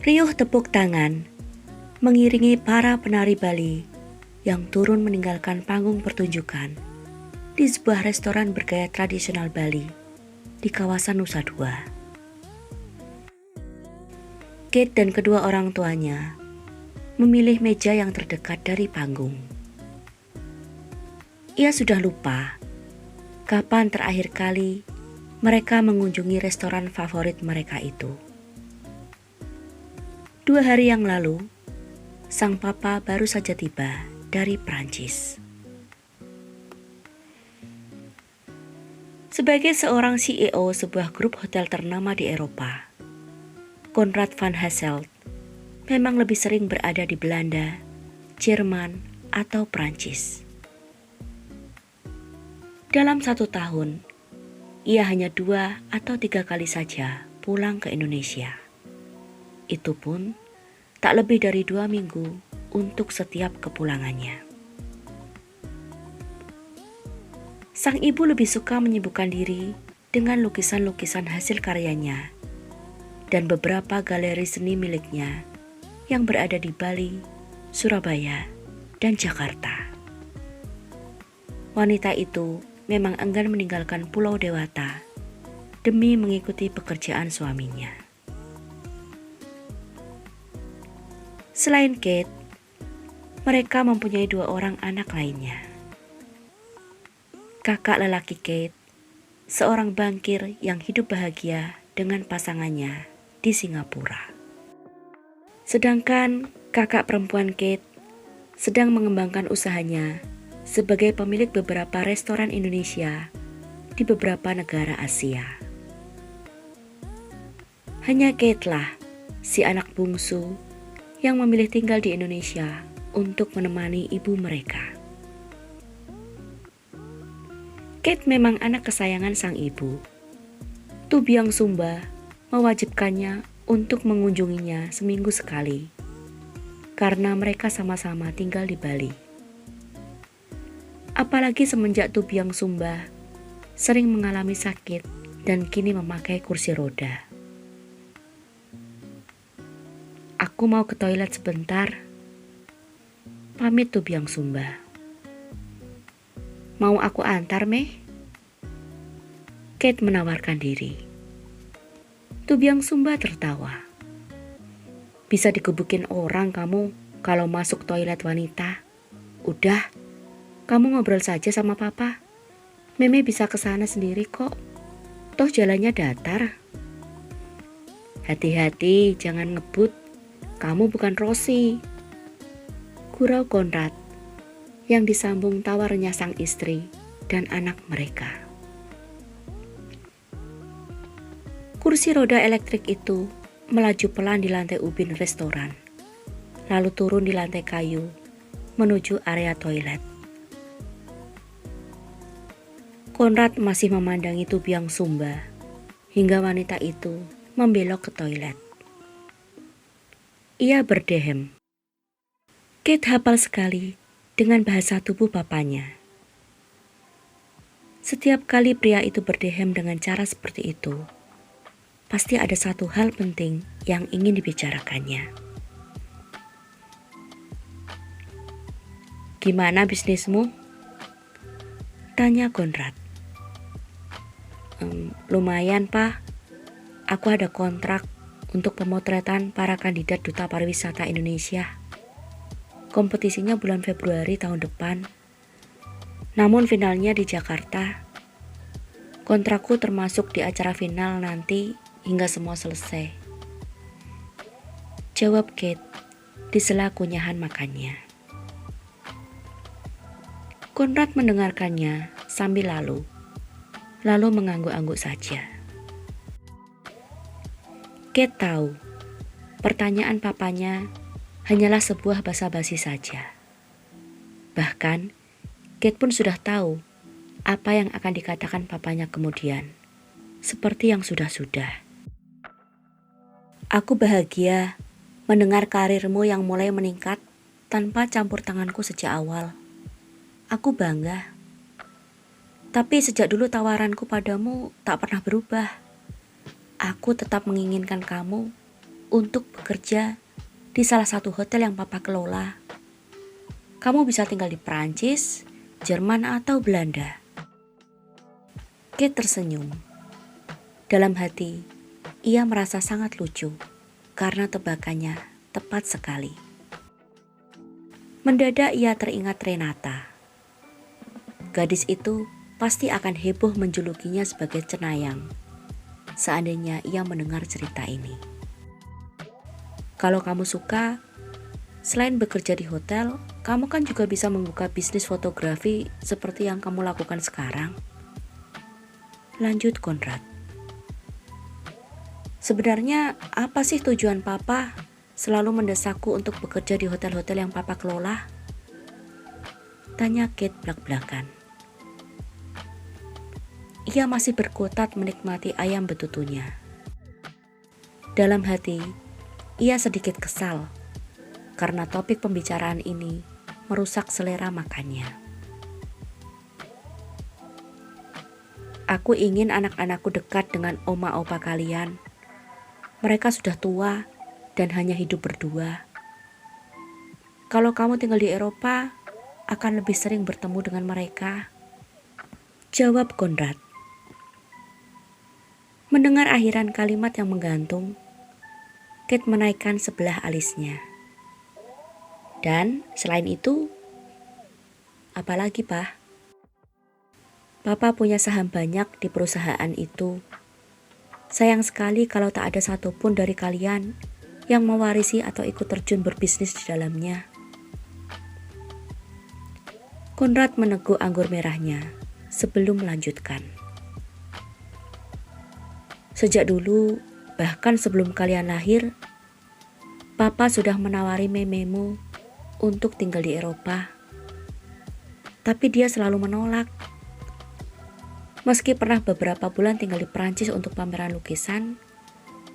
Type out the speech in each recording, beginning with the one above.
Riuh tepuk tangan mengiringi para penari Bali yang turun meninggalkan panggung pertunjukan di sebuah restoran bergaya tradisional Bali di kawasan Nusa Dua. Kate dan kedua orang tuanya memilih meja yang terdekat dari panggung. Ia sudah lupa kapan terakhir kali mereka mengunjungi restoran favorit mereka itu. 2 hari yang lalu, sang papa baru saja tiba dari Prancis. Sebagai seorang CEO sebuah grup hotel ternama di Eropa, Konrad van Hasselt memang lebih sering berada di Belanda, Jerman, atau Prancis. Dalam 1 tahun, ia hanya 2 atau 3 kali saja pulang ke Indonesia. Itu pun tak lebih dari 2 minggu untuk setiap kepulangannya. Sang ibu lebih suka menyibukkan diri dengan lukisan-lukisan hasil karyanya dan beberapa galeri seni miliknya yang berada di Bali, Surabaya, dan Jakarta. Wanita itu memang enggan meninggalkan Pulau Dewata demi mengikuti pekerjaan suaminya. Selain Kate, mereka mempunyai 2 orang anak lainnya. Kakak lelaki Kate, seorang bankir yang hidup bahagia dengan pasangannya di Singapura. Sedangkan kakak perempuan Kate sedang mengembangkan usahanya sebagai pemilik beberapa restoran Indonesia di beberapa negara Asia. Hanya Kate lah si anak bungsu yang memilih tinggal di Indonesia untuk menemani ibu mereka. Kate memang anak kesayangan sang ibu. Tubiang Sumba mewajibkannya untuk mengunjunginya seminggu sekali karena mereka sama-sama tinggal di Bali. Apalagi semenjak Tubiang Sumba sering mengalami sakit dan kini memakai kursi roda. Aku mau ke toilet sebentar. Pamit Tubiang Sumba. Mau aku antar, Meh? Kate menawarkan diri. Tubiang Sumba tertawa. Bisa dikebukin orang kamu kalau masuk toilet wanita. Udah, kamu ngobrol saja sama papa. Meme bisa ke sana sendiri kok. Toh jalannya datar. Hati-hati, jangan ngebut. Kamu bukan Rosi. Gurau Konrad yang disambung tawarnya sang istri dan anak mereka. Kursi roda elektrik itu melaju pelan di lantai ubin restoran, lalu turun di lantai kayu menuju area toilet. Konrad masih memandangi Tubiang Sumba hingga wanita itu membelok ke toilet. Ia berdehem. Kate hafal sekali dengan bahasa tubuh papanya. Setiap kali pria itu berdehem dengan cara seperti itu, pasti ada satu hal penting yang ingin dibicarakannya. Gimana bisnismu? Tanya Konrad. Lumayan, Pak. Aku ada kontrak untuk pemotretan para kandidat Duta Pariwisata Indonesia. Kompetisinya bulan Februari tahun depan. Namun finalnya di Jakarta. Kontrakku termasuk di acara final nanti hingga semua selesai. Jawab Kate di sela kunyahan makannya. Konrad mendengarkannya sambil lalu mengangguk-angguk saja. Kate tahu, pertanyaan papanya hanyalah sebuah basa-basi saja. Bahkan, Kate pun sudah tahu apa yang akan dikatakan papanya kemudian, seperti yang sudah-sudah. Aku bahagia mendengar karirmu yang mulai meningkat tanpa campur tanganku sejak awal. Aku bangga. Tapi sejak dulu tawaranku padamu tak pernah berubah. Aku tetap menginginkan kamu untuk bekerja di salah satu hotel yang papa kelola. Kamu bisa tinggal di Perancis, Jerman, atau Belanda. Kate tersenyum. Dalam hati, ia merasa sangat lucu karena tebakannya tepat sekali. Mendadak ia teringat Renata. Gadis itu pasti akan heboh menjulukinya sebagai cenayang seandainya ia mendengar cerita ini. Kalau kamu suka, selain bekerja di hotel, kamu kan juga bisa membuka bisnis fotografi seperti yang kamu lakukan sekarang. Lanjut Konrad. Sebenarnya apa sih tujuan papa selalu mendesakku untuk bekerja di hotel-hotel yang papa kelola? Tanya Kate belak-belakan. Ia masih berkutat menikmati ayam betutunya. Dalam hati, ia sedikit kesal karena topik pembicaraan ini merusak selera makannya. Aku ingin anak-anakku dekat dengan oma opa kalian. Mereka sudah tua dan hanya hidup berdua. Kalau kamu tinggal di Eropa, akan lebih sering bertemu dengan mereka. Jawab Konrad. Mendengar akhiran kalimat yang menggantung, Kate menaikkan sebelah alisnya. Dan selain itu, apalagi Pak? Papa punya saham banyak di perusahaan itu. Sayang sekali kalau tak ada satupun dari kalian yang mewarisi atau ikut terjun berbisnis di dalamnya. Konrad meneguk anggur merahnya sebelum melanjutkan. Sejak dulu, bahkan sebelum kalian lahir, Papa sudah menawari mememu untuk tinggal di Eropa. Tapi dia selalu menolak. Meski pernah beberapa bulan tinggal di Perancis untuk pameran lukisan,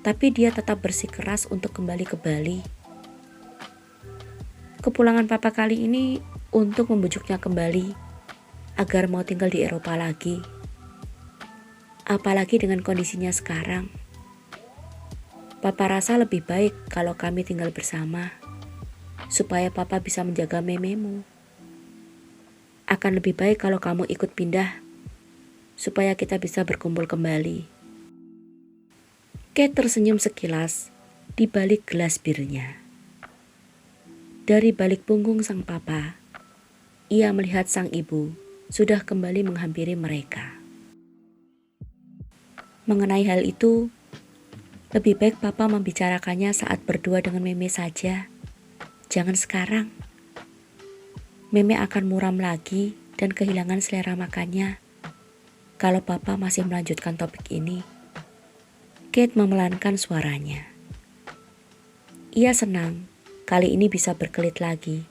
tapi dia tetap bersikeras untuk kembali ke Bali. Kepulangan Papa kali ini untuk membujuknya kembali agar mau tinggal di Eropa lagi. Apalagi dengan kondisinya sekarang. Papa rasa lebih baik kalau kami tinggal bersama, supaya Papa bisa menjaga mememu. Akan lebih baik kalau kamu ikut pindah, supaya kita bisa berkumpul kembali. Kate tersenyum sekilas di balik gelas birnya. Dari balik punggung sang papa, ia melihat sang ibu sudah kembali menghampiri mereka. Mengenai hal itu, lebih baik papa membicarakannya saat berdua dengan Meme saja. Jangan sekarang. Meme akan muram lagi dan kehilangan selera makannya kalau papa masih melanjutkan topik ini. Kate memelankan suaranya. Ia senang kali ini bisa berkelit lagi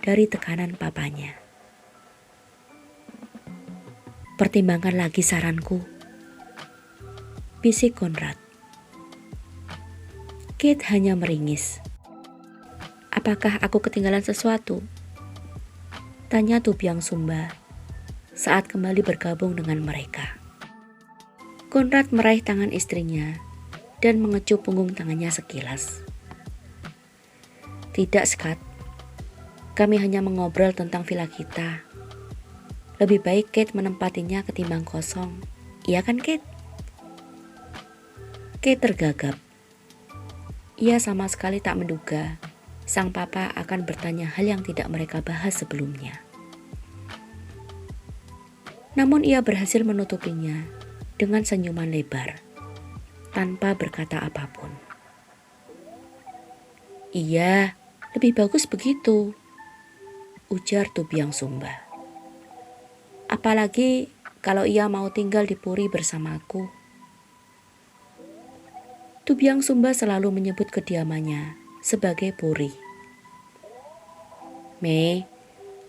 dari tekanan papanya. Pertimbangkan lagi saranku, bisik Konrad. Kate hanya meringis. Apakah aku ketinggalan sesuatu? Tanya Tubiang Sumba saat kembali bergabung dengan mereka. Konrad meraih tangan istrinya dan mengecup punggung tangannya sekilas. Tidak, Skat. Kami hanya mengobrol tentang villa kita. Lebih baik Kate menempatinya ketimbang kosong. Iya kan, Kate? Kate tergagap. Ia sama sekali tak menduga sang papa akan bertanya hal yang tidak mereka bahas sebelumnya. Namun ia berhasil menutupinya dengan senyuman lebar, tanpa berkata apapun. Iya, lebih bagus begitu, ujar Tubiang Sumba. Apalagi kalau ia mau tinggal di Puri bersamaku. Tubiang Sumba selalu menyebut kediamannya sebagai Puri. Me,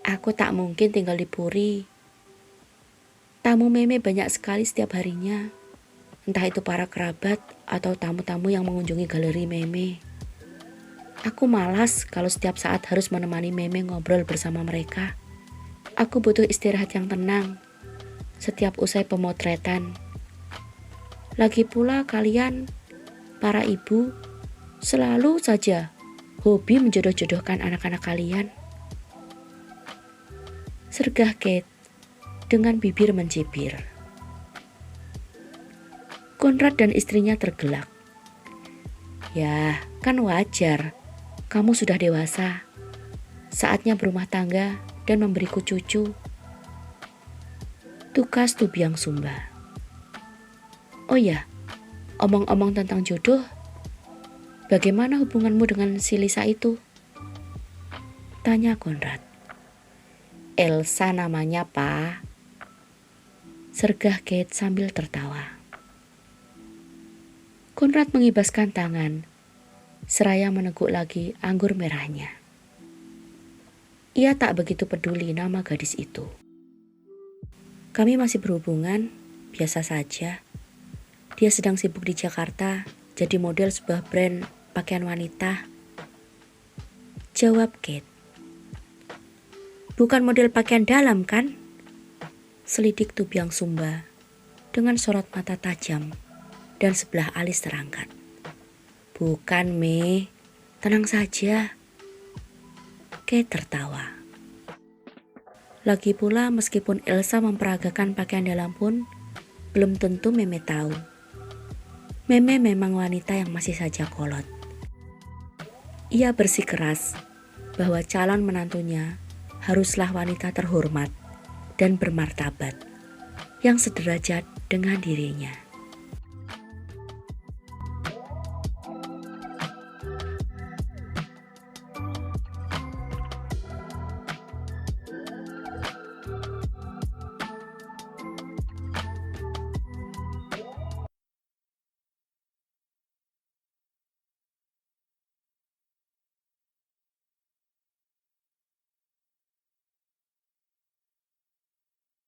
aku tak mungkin tinggal di Puri. Tamu Meme banyak sekali setiap harinya. Entah itu para kerabat atau tamu-tamu yang mengunjungi galeri Meme. Aku malas kalau setiap saat harus menemani Meme ngobrol bersama mereka. Aku butuh istirahat yang tenang setiap usai pemotretan. Lagi pula kalian, para ibu, Selalu saja hobi menjodoh-jodohkan anak-anak kalian. Sergah Kate dengan bibir mencibir. Konrad dan istrinya tergelak. Ya, kan wajar. Kamu sudah dewasa. Saatnya berumah tangga dan memberiku cucu. Tukas Tubiang Sumba. Oh ya, omong-omong tentang jodoh, bagaimana hubunganmu dengan si Lisa itu? Tanya Konrad. Elsa namanya, Pak. Sergah Kate sambil tertawa. Konrad mengibaskan tangan, seraya meneguk lagi anggur merahnya. Ia tak begitu peduli nama gadis itu. Kami masih berhubungan, biasa saja. Dia sedang sibuk di Jakarta, jadi model sebuah brand pakaian wanita. Jawab Kate. Bukan model pakaian dalam kan? Selidik Tubiang Sumba dengan sorot mata tajam dan sebelah alis terangkat. Bukan, Me. Tenang saja. Kate tertawa. Lagi pula meskipun Elsa memperagakan pakaian dalam pun, belum tentu Meme tahu. Meme memang wanita yang masih saja kolot. Ia bersikeras bahwa calon menantunya haruslah wanita terhormat dan bermartabat yang sederajat dengan dirinya.